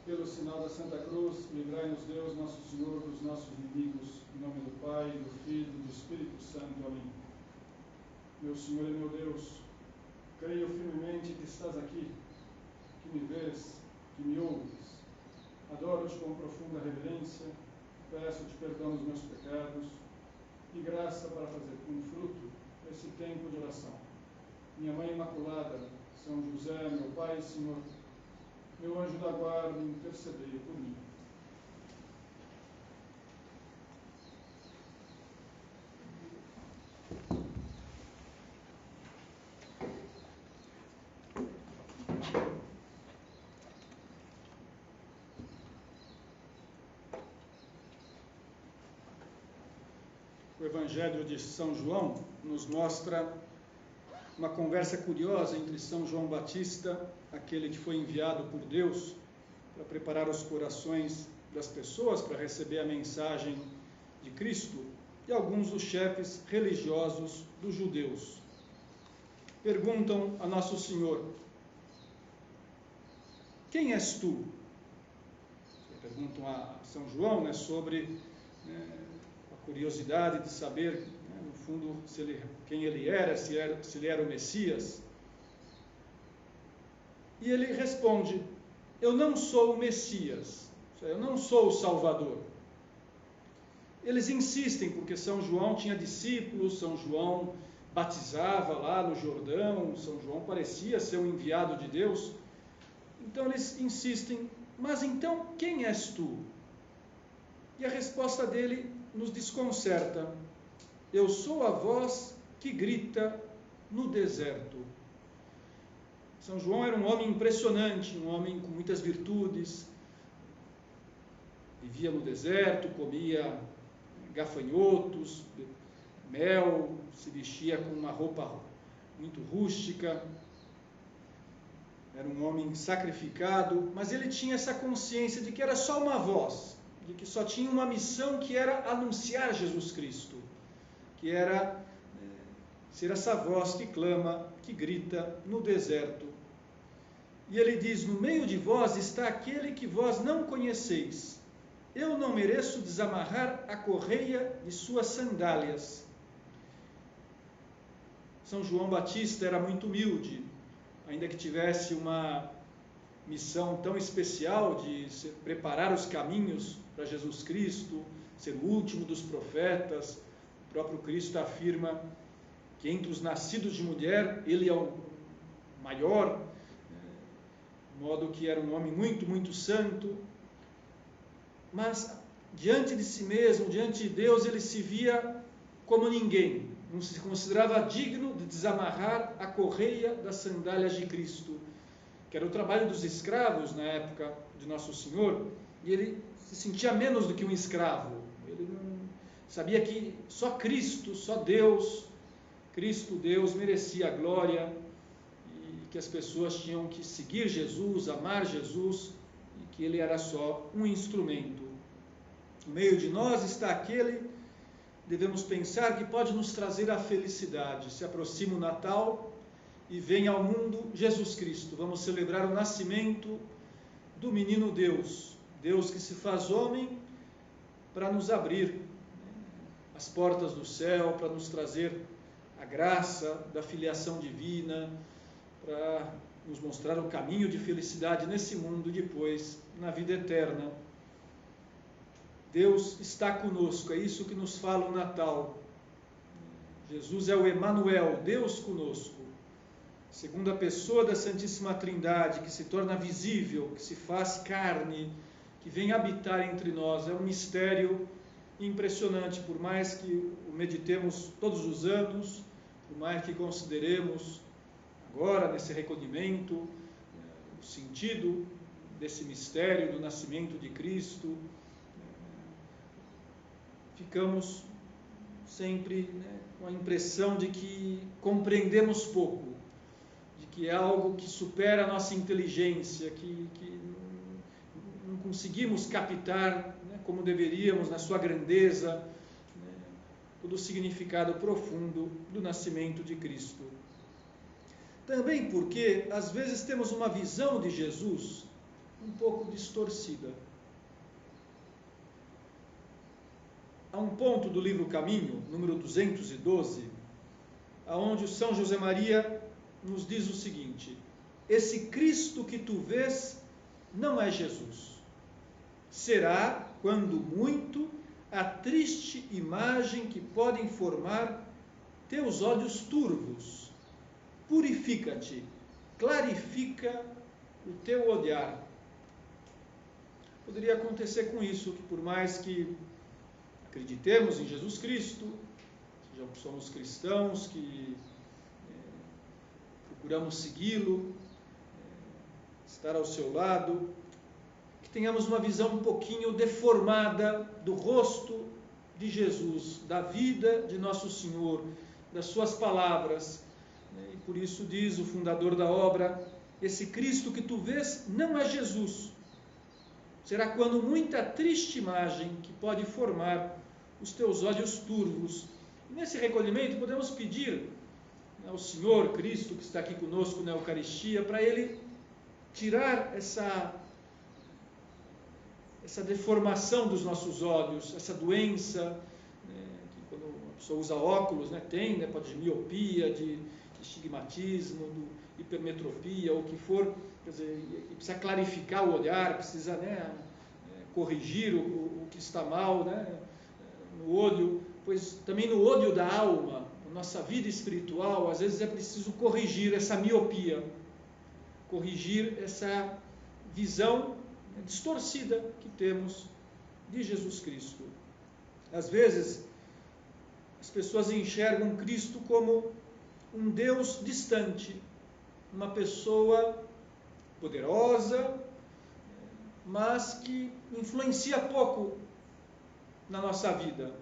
Pelo sinal da Santa Cruz, livrai-nos Deus, nosso Senhor, dos nossos inimigos, em nome do Pai, do Filho e do Espírito Santo. Amém. Meu Senhor e meu Deus, creio firmemente que estás aqui, que me vês, que me ouves. Adoro-te com profunda reverência, peço-te perdão dos meus pecados e graça para fazer com fruto esse tempo de oração. Minha Mãe Imaculada, São José, meu Pai e Senhor, meu anjo da guarda, intercedei por mim. O Evangelho de São João nos mostra uma conversa curiosa entre São João Batista, aquele que foi enviado por Deus para preparar os corações das pessoas para receber a mensagem de Cristo, e alguns dos chefes religiosos dos judeus. Perguntam a Nosso Senhor: quem és tu? Perguntam a São João sobre a curiosidade de saber, no fundo, quem ele era, se ele era o Messias. E ele responde: eu não sou o Messias, eu não sou o Salvador. Eles insistem, porque São João tinha discípulos, São João batizava lá no Jordão, São João parecia ser um enviado de Deus. Então eles insistem: mas então quem és tu? E a resposta dele nos desconcerta: eu sou a voz que grita no deserto. São João era um homem impressionante, um homem com muitas virtudes, vivia no deserto, comia gafanhotos, mel, se vestia com uma roupa muito rústica, era um homem sacrificado, mas ele tinha essa consciência de que era só uma voz, de que só tinha uma missão, que era anunciar Jesus Cristo, que era ser essa voz que clama, que grita no deserto. E ele diz: no meio de vós está aquele que vós não conheceis. Eu não mereço desamarrar a correia de suas sandálias. São João Batista era muito humilde, ainda que tivesse uma missão tão especial de preparar os caminhos para Jesus Cristo, ser o último dos profetas. O próprio Cristo afirma que entre os nascidos de mulher, ele é o maior, de modo que era um homem muito, muito santo. Mas diante de si mesmo, diante de Deus, ele se via como ninguém, não se considerava digno de desamarrar a correia das sandálias de Cristo, que era o trabalho dos escravos na época de Nosso Senhor, e ele se sentia menos do que um escravo. Ele não sabia que só Cristo, só Deus, Cristo Deus, merecia a glória, e que as pessoas tinham que seguir Jesus, amar Jesus, e que ele era só um instrumento. No meio de nós está aquele, devemos pensar, que pode nos trazer a felicidade. Se aproxima o Natal e vem ao mundo Jesus Cristo. Vamos celebrar o nascimento do menino Deus, Deus que se faz homem para nos abrir as portas do céu, para nos trazer a graça da filiação divina, para nos mostrar o caminho de felicidade nesse mundo e depois na vida eterna. Deus está conosco, é isso que nos fala o Natal. Jesus é o Emanuel, Deus conosco. Segunda pessoa da Santíssima Trindade, que se torna visível, que se faz carne, que vem habitar entre nós. É um mistério impressionante, por mais que o meditemos todos os anos, por mais que consideremos agora, nesse recolhimento, o sentido desse mistério do nascimento de Cristo, ficamos sempre com a impressão de que compreendemos pouco, de que é algo que supera a nossa inteligência, que não conseguimos captar como deveríamos, na sua grandeza, todo o significado profundo do nascimento de Cristo. Também porque, às vezes, temos uma visão de Jesus um pouco distorcida. Há um ponto do livro Caminho, número 212, aonde o São José Maria nos diz o seguinte: esse Cristo que tu vês não é Jesus. Será, quando muito, a triste imagem que podem formar teus olhos turvos. Purifica-te, clarifica o teu olhar. Poderia acontecer com isso, que por mais que acreditemos em Jesus Cristo, somos cristãos, que procuramos segui-lo, estar ao seu lado, que tenhamos uma visão um pouquinho deformada do rosto de Jesus, da vida de nosso Senhor, das suas palavras. E por isso diz o fundador da obra: esse Cristo que tu vês não é Jesus. Será quando muita triste imagem que pode formar os teus olhos turvos. E nesse recolhimento podemos pedir ao Senhor Cristo, que está aqui conosco na Eucaristia, para Ele tirar essa deformação dos nossos olhos, essa doença, que quando a pessoa usa óculos, tem, pode de miopia, de estigmatismo, de hipermetropia, ou o que for, quer dizer, e precisa clarificar o olhar, precisa corrigir o que está mal, no olho, pois também no olho da alma, na nossa vida espiritual, às vezes é preciso corrigir essa miopia, corrigir essa visão distorcida que temos de Jesus Cristo. Às vezes, as pessoas enxergam Cristo como um Deus distante, uma pessoa poderosa, mas que influencia pouco na nossa vida.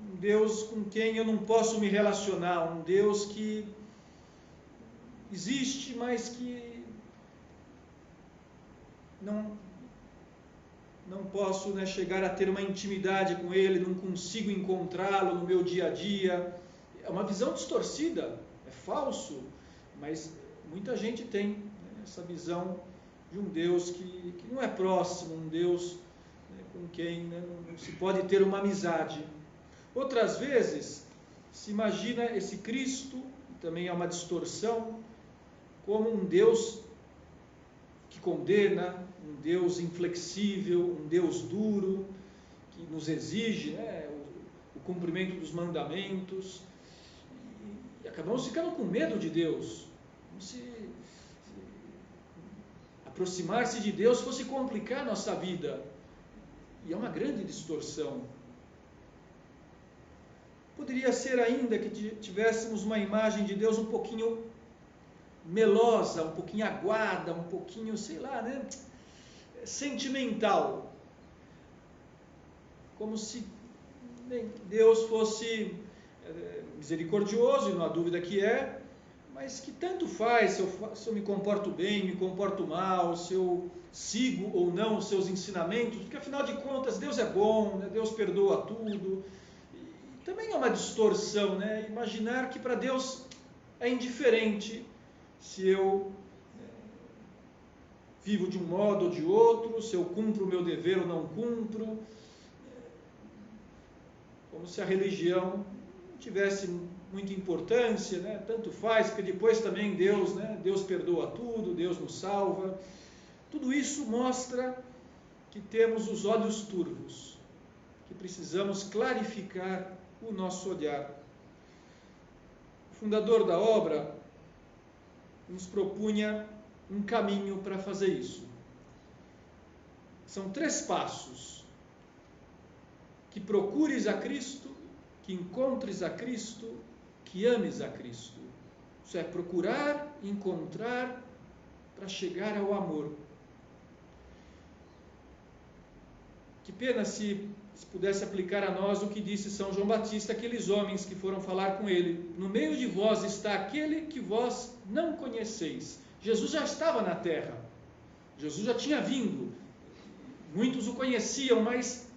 Um Deus com quem eu não posso me relacionar, um Deus que existe, mas que não posso chegar a ter uma intimidade com Ele, não consigo encontrá-lo no meu dia a dia. É uma visão distorcida, é falso, mas muita gente tem essa visão de um Deus que não é próximo, um Deus com quem não se pode ter uma amizade. Outras vezes, se imagina esse Cristo, que também é uma distorção, como um Deus que condena, um Deus inflexível, um Deus duro, que nos exige o cumprimento dos mandamentos, e acabamos ficando com medo de Deus, como se aproximar-se de Deus fosse complicar a nossa vida, e é uma grande distorção. Poderia ser ainda que tivéssemos uma imagem de Deus um pouquinho melosa, um pouquinho aguada, um pouquinho, sentimental. Como se Deus fosse misericordioso, e não há dúvida que é, mas que tanto faz se eu me comporto bem, me comporto mal, se eu sigo ou não os seus ensinamentos, porque afinal de contas Deus é bom, Deus perdoa tudo. E também é uma distorção, imaginar que para Deus é indiferente se eu vivo de um modo ou de outro, se eu cumpro o meu dever ou não cumpro, como se a religião não tivesse muita importância, tanto faz, porque depois também Deus perdoa tudo, Deus nos salva. Tudo isso mostra que temos os olhos turvos, que precisamos clarificar o nosso olhar. O fundador da obra nos propunha um caminho para fazer isso. São 3 passos: que procures a Cristo, que encontres a Cristo, que ames a Cristo. Isso é procurar, encontrar, para chegar ao amor. Que pena se pudesse aplicar a nós o que disse São João Batista, aqueles homens que foram falar com ele: no meio de vós está aquele que vós não conheceis. Jesus já estava na terra, Jesus já tinha vindo, muitos o conheciam, mas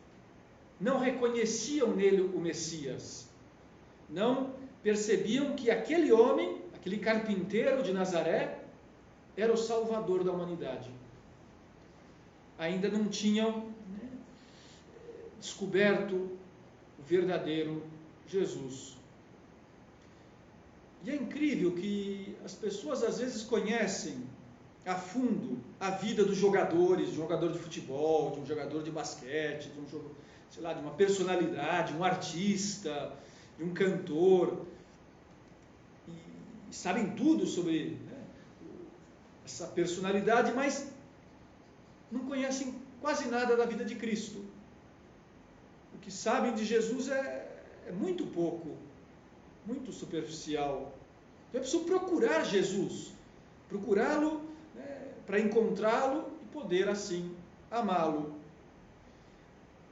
não reconheciam nele o Messias, não percebiam que aquele homem, aquele carpinteiro de Nazaré, era o Salvador da humanidade. ainda não tinham descoberto o verdadeiro Jesus. E é incrível que as pessoas às vezes conhecem a fundo a vida dos jogadores, de um jogador de futebol, de um jogador de basquete, de de uma personalidade, um artista, de um cantor, e sabem tudo sobre essa personalidade, mas não conhecem quase nada da vida de Cristo. O que sabem de Jesus é muito pouco, muito superficial. Então é preciso procurar Jesus, procurá-lo para encontrá-lo e poder assim amá-lo.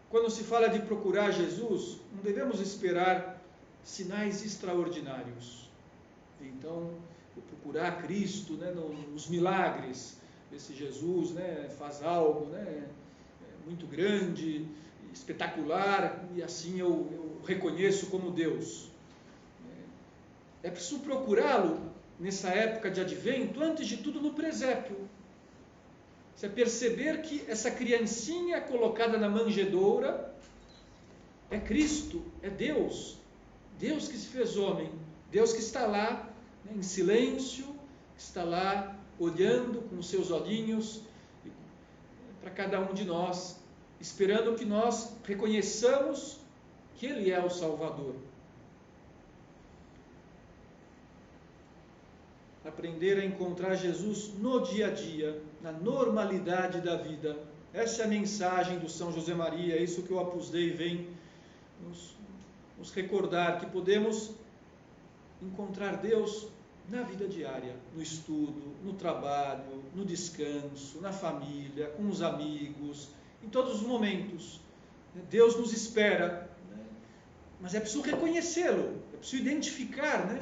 Quando se fala de procurar Jesus, não devemos esperar sinais extraordinários. Então, procurar Cristo nos milagres, ver se Jesus faz algo muito grande, espetacular, e assim eu reconheço como Deus. É preciso procurá-lo nessa época de advento, antes de tudo no presépio. Você perceber que essa criancinha colocada na manjedoura é Cristo, é Deus. Deus que se fez homem, Deus que está lá em silêncio, está lá olhando com os seus olhinhos para cada um de nós, esperando que nós reconheçamos que Ele é o Salvador. Aprender a encontrar Jesus no dia a dia, na normalidade da vida. Essa é a mensagem do São José Maria, é isso que o Opus Dei vem nos recordar, que podemos encontrar Deus na vida diária, no estudo, no trabalho, no descanso, na família, com os amigos, em todos os momentos. Deus nos espera, mas é preciso reconhecê-lo, é preciso identificar,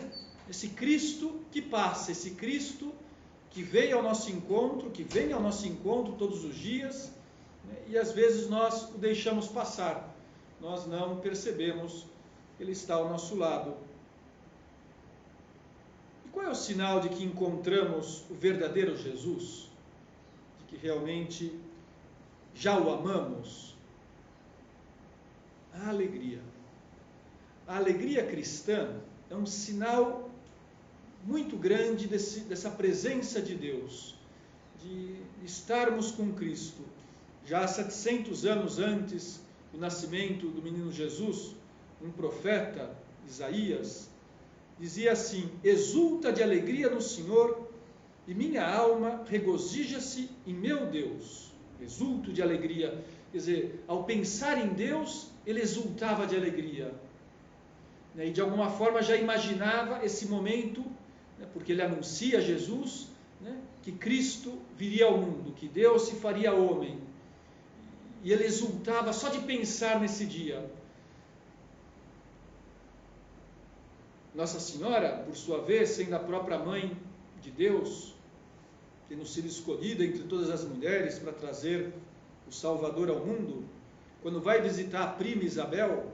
esse Cristo que passa, esse Cristo que vem ao nosso encontro, que vem ao nosso encontro todos os dias, e às vezes nós o deixamos passar, nós não percebemos que Ele está ao nosso lado. E qual é o sinal de que encontramos o verdadeiro Jesus? De que realmente já o amamos? A alegria. A alegria cristã é um sinal muito grande dessa presença de Deus, de estarmos com Cristo. Já há 700 anos antes do nascimento do menino Jesus, um profeta, Isaías, dizia assim: exulta de alegria no Senhor, e minha alma regozija-se em meu Deus. Exulto de alegria, quer dizer, ao pensar em Deus, ele exultava de alegria. E de alguma forma já imaginava esse momento, porque ele anuncia Jesus, que Cristo viria ao mundo, que Deus se faria homem. E ele exultava só de pensar nesse dia. Nossa Senhora, por sua vez, sendo a própria mãe de Deus, tendo sido escolhida entre todas as mulheres para trazer o Salvador ao mundo, quando vai visitar a prima Isabel,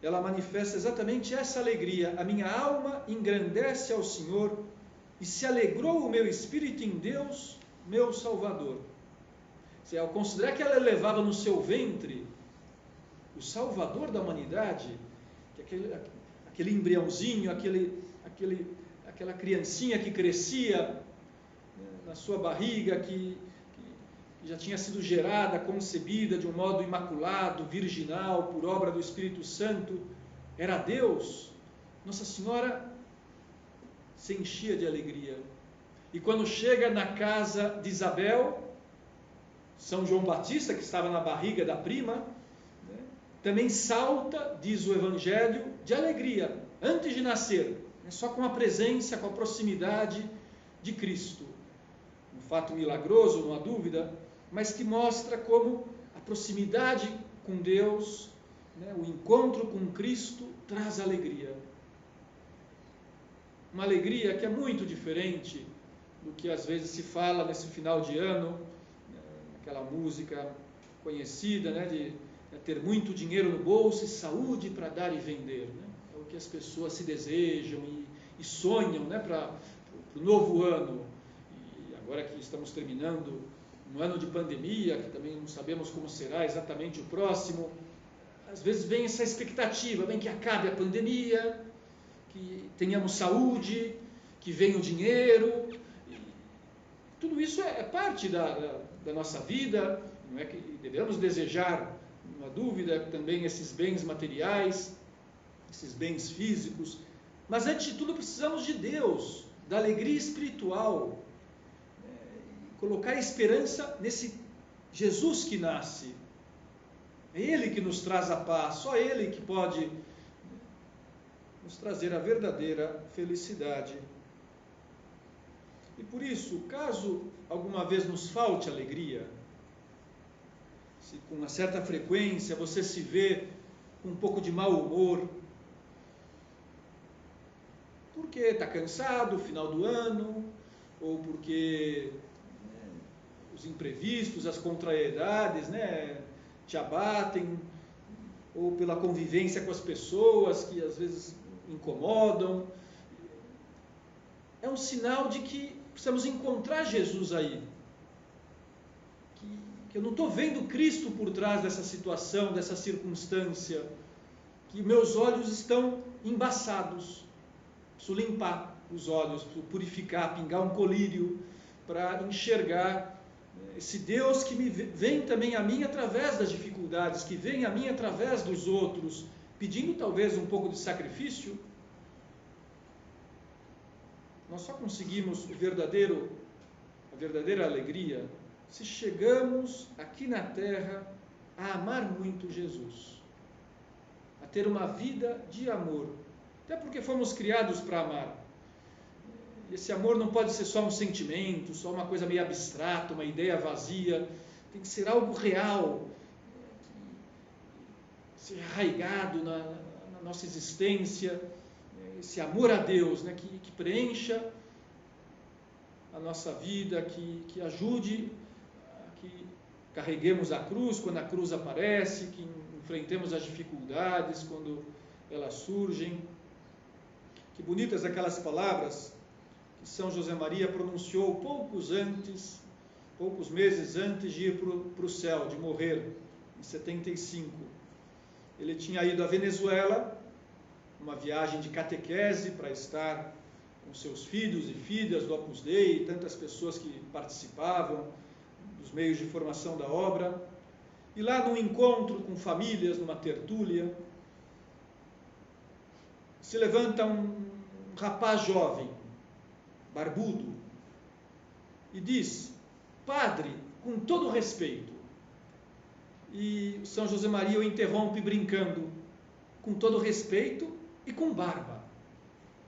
ela manifesta exatamente essa alegria. A minha alma engrandece ao Senhor e se alegrou o meu espírito em Deus, meu Salvador. Ao considerar que ela levava no seu ventre o Salvador da humanidade, que aquele embriãozinho, aquela criancinha que crescia na sua barriga, que já tinha sido gerada, concebida de um modo imaculado, virginal, por obra do Espírito Santo, era Deus. Nossa Senhora se enchia de alegria. E quando chega na casa de Isabel, São João Batista, que estava na barriga da prima, também salta, diz o Evangelho, de alegria, antes de nascer, só com a presença, com a proximidade de Cristo. Um fato milagroso, não há dúvida, mas que mostra como a proximidade com Deus, o encontro com Cristo, traz alegria. Uma alegria que é muito diferente do que às vezes se fala nesse final de ano, aquela música conhecida, de ter muito dinheiro no bolso e saúde para dar e vender. É o que as pessoas se desejam e sonham para o novo ano. E agora que estamos terminando um ano de pandemia, que também não sabemos como será exatamente o próximo. Às vezes vem essa expectativa, vem que acabe a pandemia, que tenhamos saúde, que venha o dinheiro. Tudo isso é parte da nossa vida, não é que devemos desejar, não há dúvida, também esses bens materiais, esses bens físicos, mas antes de tudo precisamos de Deus, da alegria espiritual, colocar esperança nesse Jesus que nasce. É Ele que nos traz a paz, só Ele que pode nos trazer a verdadeira felicidade. E por isso, caso alguma vez nos falte alegria, se com uma certa frequência você se vê com um pouco de mau humor, porque está cansado, final do ano, ou porque os imprevistos, as contrariedades, te abatem, ou pela convivência com as pessoas que às vezes incomodam, é um sinal de que precisamos encontrar Jesus aí, que eu não estou vendo Cristo por trás dessa situação, dessa circunstância, que meus olhos estão embaçados. Preciso limpar os olhos, preciso purificar, pingar um colírio para enxergar esse Deus que vem também a mim através das dificuldades, que vem a mim através dos outros, pedindo talvez um pouco de sacrifício. Nós só conseguimos a verdadeira alegria se chegamos aqui na terra a amar muito Jesus, a ter uma vida de amor, até porque fomos criados para amar. Esse amor não pode ser só um sentimento, só uma coisa meio abstrata, uma ideia vazia, tem que ser algo real, ser arraigado na nossa existência, esse amor a Deus, que preencha a nossa vida, que ajude a que carreguemos a cruz quando a cruz aparece, que enfrentemos as dificuldades quando elas surgem. Que bonitas aquelas palavras que São José Maria pronunciou poucos meses antes de ir para o céu, de morrer, em 75. Ele tinha ido à Venezuela, uma viagem de catequese para estar com seus filhos e filhas do Opus Dei, tantas pessoas que participavam dos meios de formação da obra, e lá num encontro com famílias, numa tertúlia, se levanta um rapaz jovem, barbudo, e diz: padre, com todo respeito. E São José Maria o interrompe brincando: com todo respeito e com barba.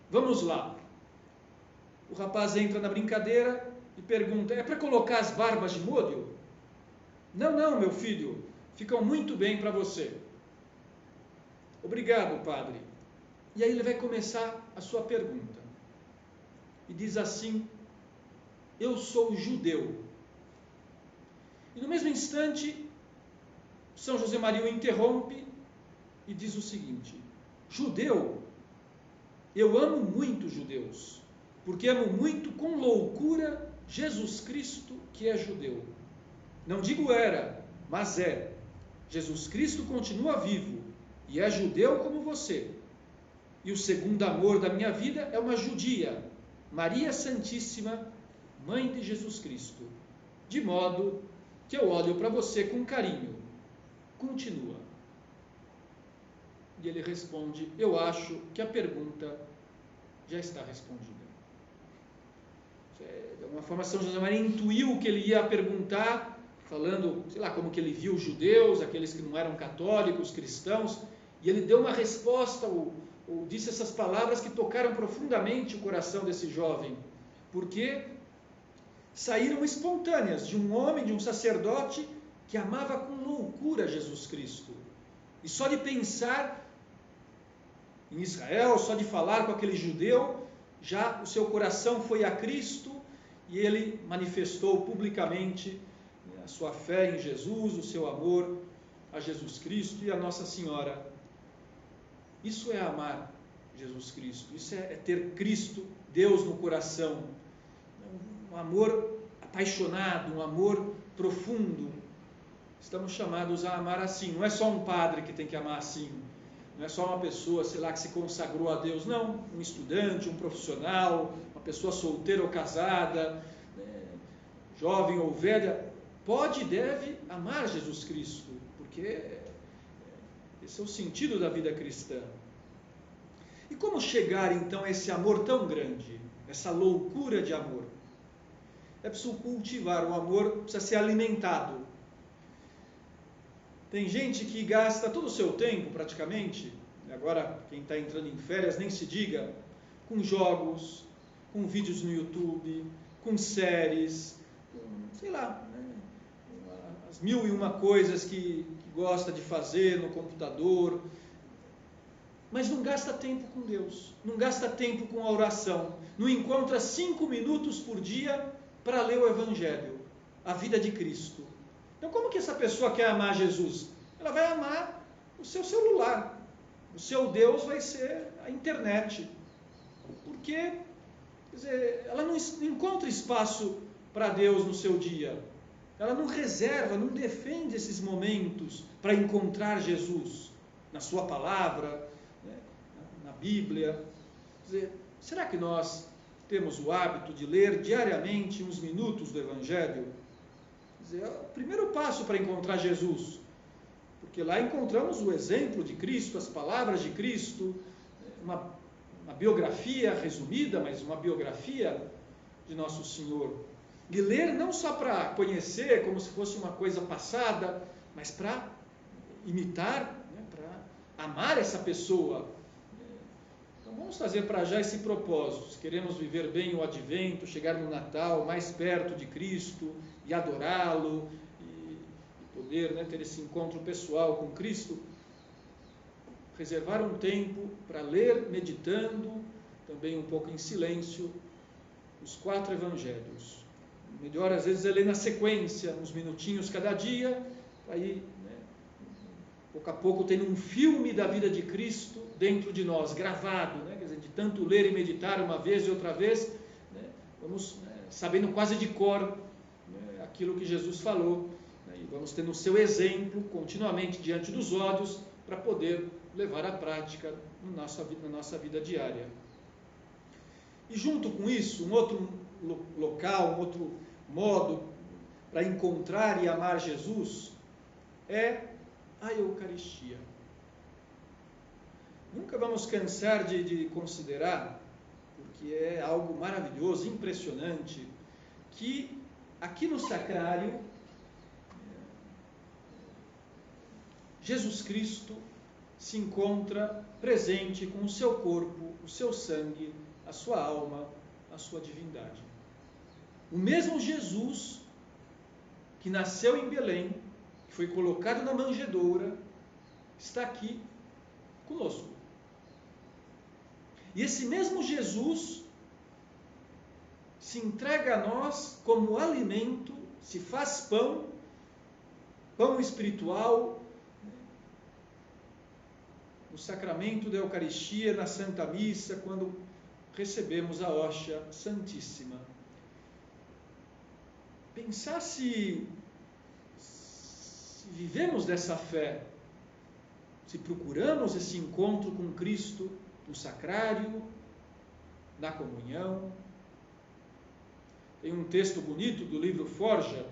Vamos lá. O rapaz entra na brincadeira e pergunta: é para colocar as barbas de molho? Não, meu filho, ficam muito bem para você. Obrigado, padre. E aí ele vai começar a sua pergunta. E diz assim: eu sou judeu. E no mesmo instante, São José Maria o interrompe e diz o seguinte: judeu? Eu amo muito judeus, porque amo muito com loucura Jesus Cristo, que é judeu. Não digo era, mas é. Jesus Cristo continua vivo e é judeu como você. E o segundo amor da minha vida é uma judia, Maria Santíssima, Mãe de Jesus Cristo. De modo que eu olho para você com carinho. Continua. E ele responde: eu acho que a pergunta já está respondida. De alguma forma, São José Maria intuiu o que ele ia perguntar, falando, sei lá, como que ele viu os judeus, aqueles que não eram católicos, cristãos, e ele deu uma resposta, ou disse essas palavras que tocaram profundamente o coração desse jovem, porque saíram espontâneas de um homem, de um sacerdote que amava com loucura Jesus Cristo. E só de pensar em Israel, só de falar com aquele judeu, já o seu coração foi a Cristo e ele manifestou publicamente a sua fé em Jesus, o seu amor a Jesus Cristo e a Nossa Senhora. Isso é amar Jesus Cristo, isso é ter Cristo, Deus no coração, um amor apaixonado, um amor profundo. Estamos chamados a amar assim. Não é só um padre que tem que amar assim. Não é só uma pessoa, sei lá, que se consagrou a Deus. Não, um estudante, um profissional, uma pessoa solteira ou casada, jovem ou velha, pode e deve amar Jesus Cristo, porque esse é o sentido da vida cristã. E como chegar então a esse amor tão grande, essa loucura de amor? É preciso cultivar o amor, precisa ser alimentado. Tem gente que gasta todo o seu tempo, praticamente, agora quem está entrando em férias nem se diga, com jogos, com vídeos no YouTube, com séries, com, sei lá, as 1001 coisas que gosta de fazer no computador, mas não gasta tempo com Deus, não gasta tempo com a oração, não encontra 5 minutos por dia para ler o Evangelho, a vida de Cristo. Então, como que essa pessoa quer amar Jesus? Ela vai amar o seu celular. O seu Deus vai ser a internet. Porque, quer dizer, ela não encontra espaço para Deus no seu dia. Ela não reserva, não defende esses momentos para encontrar Jesus na sua palavra, na Bíblia. Quer dizer, será que nós temos o hábito de ler diariamente uns minutos do Evangelho? É o primeiro passo para encontrar Jesus, porque lá encontramos o exemplo de Cristo, as palavras de Cristo, uma biografia resumida, mas uma biografia de Nosso Senhor. E ler não só para conhecer, como se fosse uma coisa passada, mas para imitar, para amar essa pessoa. Então vamos fazer para já esse propósito. Se queremos viver bem o Advento, chegar no Natal mais perto de Cristo e adorá-lo e poder ter esse encontro pessoal com Cristo, reservar um tempo para ler, meditando, também um pouco em silêncio, os 4 evangelhos. Melhor às vezes é ler na sequência, uns minutinhos cada dia, aí pouco a pouco tem um filme da vida de Cristo dentro de nós, gravado, quer dizer, de tanto ler e meditar uma vez e outra vez, vamos sabendo quase de cor aquilo que Jesus falou, e vamos tendo o seu exemplo continuamente diante dos olhos para poder levar à prática na nossa vida diária. E junto com isso, um outro local, um outro modo para encontrar e amar Jesus é a Eucaristia. Nunca vamos cansar de considerar, porque é algo maravilhoso, impressionante, que aqui no sacrário, Jesus Cristo se encontra presente com o seu corpo, o seu sangue, a sua alma, a sua divindade. O mesmo Jesus que nasceu em Belém, que foi colocado na manjedoura, está aqui conosco. E esse mesmo Jesus se entrega a nós como alimento, se faz pão espiritual, no sacramento da Eucaristia, na Santa Missa, quando recebemos a hóstia Santíssima. Pensar se vivemos dessa fé, se procuramos esse encontro com Cristo no sacrário, na comunhão. Tem um texto bonito do livro Forja,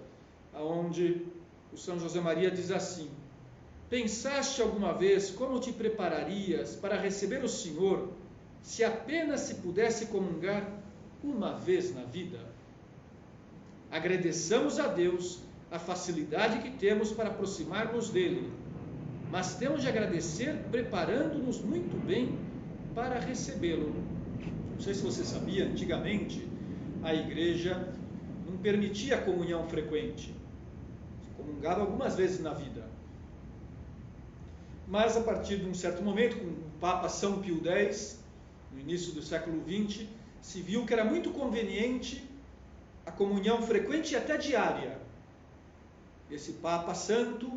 onde o São José Maria diz assim: pensaste alguma vez como te prepararias para receber o Senhor se apenas se pudesse comungar uma vez na vida? Agradeçamos a Deus a facilidade que temos para aproximar-nos dele, mas temos de agradecer preparando-nos muito bem para recebê-lo. Não sei se você sabia, antigamente a igreja não permitia a comunhão frequente, se comungava algumas vezes na vida. Mas a partir de um certo momento, com o Papa São Pio X, no início do século XX, se viu que era muito conveniente a comunhão frequente e até diária. Esse Papa Santo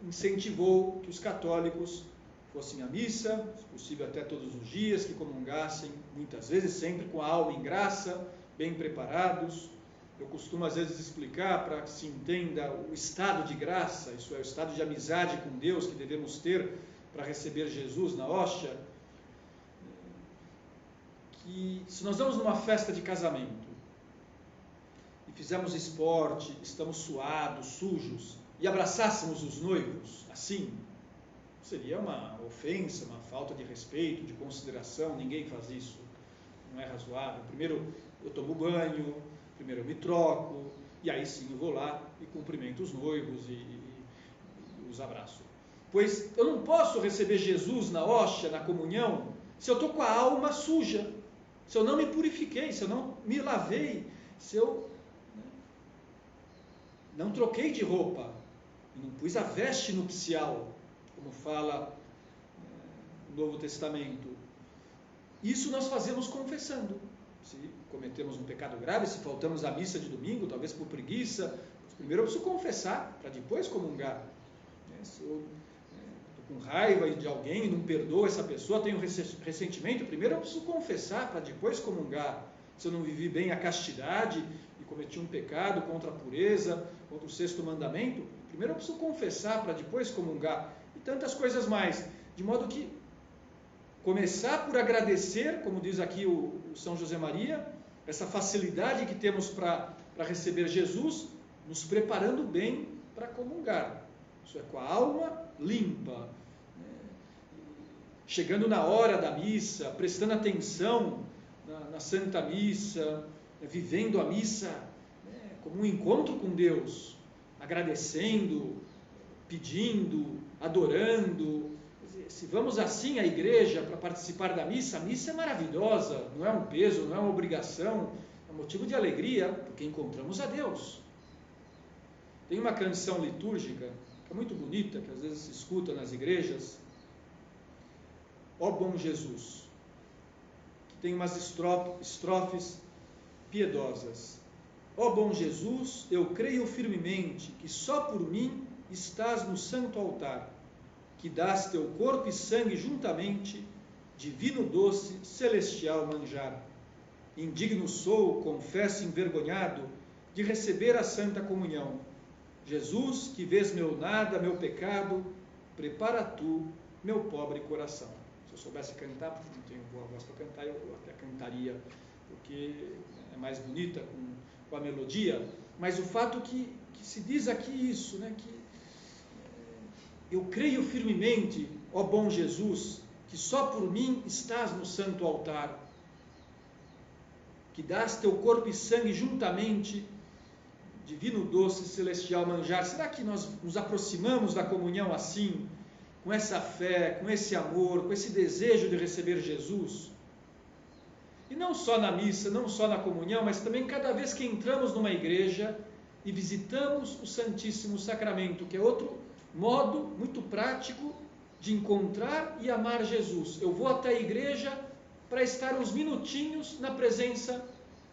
incentivou que os católicos fossem à missa, se possível até todos os dias, que comungassem muitas vezes, sempre com a alma em graça, bem preparados. Eu costumo às vezes explicar para que se entenda o estado de graça, isso é, o estado de amizade com Deus que devemos ter para receber Jesus na hóstia, que se nós vamos numa festa de casamento e fizermos esporte, estamos suados, sujos, e abraçássemos os noivos assim, seria uma ofensa, uma falta de respeito, de consideração. Ninguém faz isso, não é razoável. Primeiro eu tomo banho, primeiro eu me troco, e aí sim eu vou lá e cumprimento os noivos e os abraço. Pois eu não posso receber Jesus na hóstia, na comunhão, se eu estou com a alma suja, se eu não me purifiquei, se eu não me lavei, se eu não troquei de roupa, não pus a veste nupcial, como fala o Novo Testamento. Isso nós fazemos confessando. Se cometemos um pecado grave, se faltamos à missa de domingo, talvez por preguiça, primeiro eu preciso confessar, para depois comungar. Se eu estou com raiva de alguém e não perdoo essa pessoa, tenho ressentimento, primeiro eu preciso confessar, para depois comungar. Se eu não vivi bem a castidade e cometi um pecado contra a pureza, contra o 6º mandamento, primeiro eu preciso confessar, para depois comungar. E tantas coisas mais. De modo que começar por agradecer, como diz aqui o São José Maria, essa facilidade que temos para receber Jesus, nos preparando bem para comungar. Isso é, com a alma limpa, chegando na hora da missa, prestando atenção na Santa Missa, vivendo a missa como um encontro com Deus, agradecendo, pedindo, adorando. Se vamos assim à igreja para participar da missa, a missa é maravilhosa, não é um peso, não é uma obrigação, é um motivo de alegria, porque encontramos a Deus. Tem uma canção litúrgica, que é muito bonita, que às vezes se escuta nas igrejas, Ó Bom Jesus, que tem umas estrofes piedosas. Ó bom Jesus, eu creio firmemente que só por mim estás no santo altar, que dás teu corpo e sangue juntamente, divino doce, celestial manjar. Indigno sou, confesso envergonhado, de receber a santa comunhão. Jesus, que vês meu nada, meu pecado, prepara tu meu pobre coração. Se eu soubesse cantar, porque não tenho boa voz para cantar, eu até cantaria, porque é mais bonita com a melodia, mas o fato que se diz aqui isso, que eu creio firmemente, ó bom Jesus, que só por mim estás no santo altar, que dás teu corpo e sangue juntamente, divino doce celestial manjar. Será que nós nos aproximamos da comunhão assim, com essa fé, com esse amor, com esse desejo de receber Jesus? E não só na missa, não só na comunhão, mas também cada vez que entramos numa igreja e visitamos o Santíssimo Sacramento, que é outro modo muito prático de encontrar e amar Jesus. Eu vou até a igreja para estar uns minutinhos na presença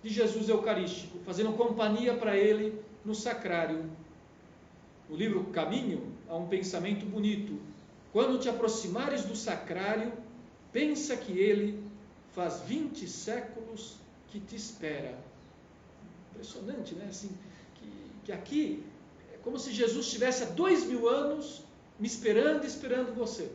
de Jesus Eucarístico, fazendo companhia para Ele no sacrário. No livro Caminho há um pensamento bonito. Quando te aproximares do sacrário, pensa que Ele faz 20 séculos que te espera. Impressionante, né? Assim, que aqui é como se Jesus estivesse há 2000 anos me esperando você.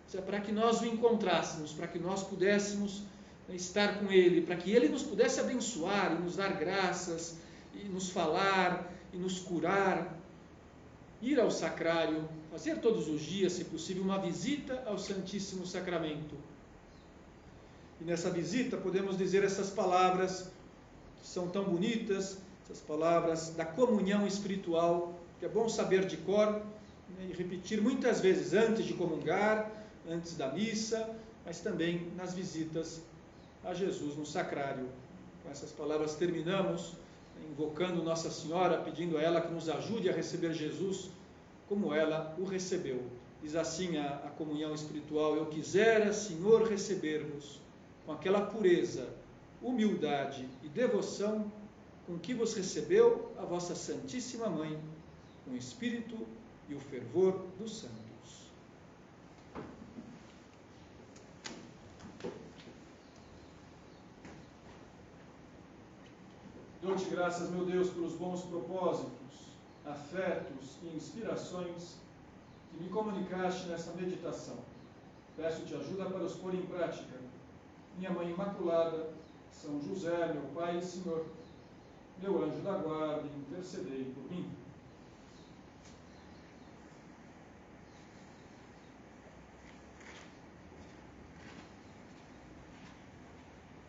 Isso é para que nós o encontrássemos, para que nós pudéssemos estar com Ele, para que Ele nos pudesse abençoar e nos dar graças, e nos falar, e nos curar. Ir ao sacrário, fazer todos os dias, se possível, uma visita ao Santíssimo Sacramento. E nessa visita podemos dizer essas palavras que são tão bonitas, essas palavras da comunhão espiritual, que é bom saber de cor, e repetir muitas vezes antes de comungar, antes da missa, mas também nas visitas a Jesus no sacrário. Com essas palavras terminamos, invocando Nossa Senhora, pedindo a ela que nos ajude a receber Jesus como ela o recebeu. Diz assim a comunhão espiritual: eu quisera, Senhor, receber-vos com aquela pureza, humildade e devoção com que vos recebeu a vossa Santíssima Mãe, com o Espírito e o fervor dos santos. Dou-te graças, meu Deus, pelos bons propósitos, afetos e inspirações que me comunicaste nesta meditação. Peço-te ajuda para os pôr em prática. Minha Mãe Imaculada, São José, meu Pai e Senhor, meu anjo da guarda, intercedei por mim.